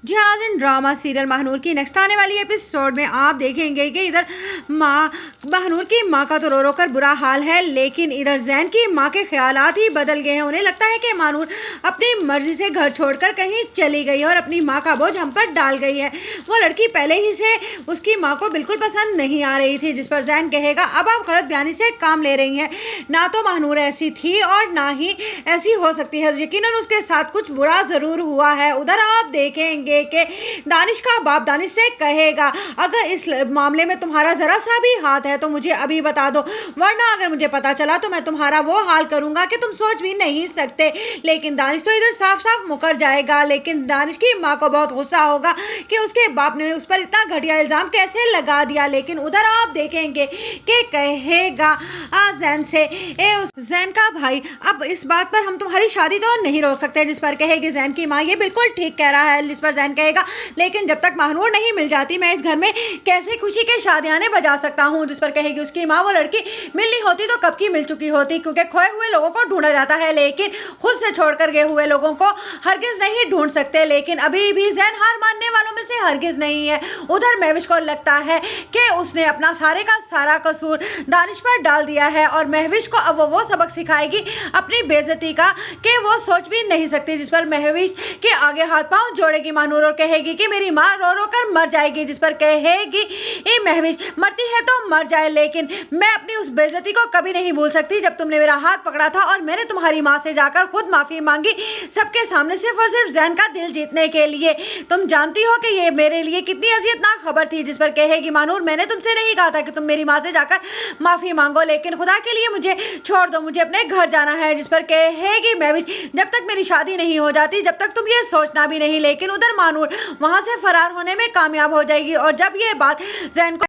जी हाँ नाज़रीन, drama serial Mahnoor की नेक्स्ट आने वाली एपिसोड में आप देखेंगे कि इधर महानूर की माँ का तो रो रो कर बुरा हाल है, लेकिन इधर जैन की माँ के ख्यालात ही बदल गए हैं। उन्हें लगता है कि महानूर अपनी मर्जी से घर छोड़कर कहीं चली गई और अपनी माँ का बोझ हम पर डाल गई है। वो लड़की पहले ही से उसकी माँ को बिल्कुल पसंद नहीं आ रही थी, जिस पर जैन कहेगा अब आप गलत बयानी से काम ले रही हैं। ना तो महानूर ऐसी थी और ना ही ऐसी हो सकती है, यकीनन उसके साथ कुछ बुरा ज़रूर हुआ है। उधर आप देखेंगे कि दानिश का बाप दानिश से कहेगा अगर इस मामले में तुम्हारा जरा सा भी हाथ है तो मुझे अभी बता दो, वरना अगर मुझे पता चला तो मैं तुम्हारा वो हाल करूंगा कि तुम सोच भी नहीं सकते। लेकिन दानिश तो इधर साफ साफ मुकर जाएगा, लेकिन दानिश की माँ को बहुत गुस्सा होगा कि उसके बाप ने उस पर इतना घटिया इल्जाम कैसे लगा दिया। लेकिन उधर आप देखेंगे कि कहेगा जैन से जैन का भाई अब इस बात पर हम तुम्हारी शादी तो नहीं रोक सकते, जिस पर कहेगी जैन की माँ ये बिल्कुल ठीक कह रहा है। जिस पर जैन कहेगा लेकिन जब तक महानूर नहीं मिल जाती मैं इस घर में कैसे खुशी के शादियाने बजा सकता हूँ। जिस पर कहेगी उसकी माँ वो लड़की मिलनी होती तो कब की मिल चुकी होती, क्योंकि खोए हुए लोगों को ढूंढा जाता है लेकिन खुद से छोड़कर गए हुए लोगों को हरगिज नहीं ढूंढ सकते। लेकिन अभी भी जैन हार मानने वालों में से हरगिज नहीं है। उधर महविश को लगता है कि उसने अपना सारे का सारा कसूर दानिश पर डाल दिया है और महविश को अब वो सबक सिखाएगी अपनी बेइज्जती का कि वो सोच भी नहीं सकती। जिस पर महविश के आगे हाथ पांव जोड़ेगी महानूर और कहेगी कि मेरी माँ रो रो कर मर जाएगी। जिस पर कहेगी ये महविश मरती है तो मर जाए, लेकिन मैं अपनी उस बेइज्जती को कभी नहीं भूल सकती जब तुमने मेरा हाथ पकड़ा था और मैंने तुम्हारी माँ से जाकर खुद माफी मांगी सबके सामने, सिर्फ और सिर्फ जैन का दिल जीतने के लिए। तुम जानती हो कि ये मेरे लिए कितनी अजियतनाक खबर थी। जिस पर कहेगी महानूर मैंने तुमसे नहीं कहा था कि तुम मेरी माँ से जाकर माफी मांगो, लेकिन खुदा के लिए मुझे छोड़ दो, मुझे अपने घर जाना है। जिस पर कहेगी महविश जब तक मेरी शादी नहीं हो जाती जब तक तुम ये सोचना भी नहीं। लेकिन उधर महानूर वहां से फरार होने में कामयाब हो जाएगी और जब ये बात जैन को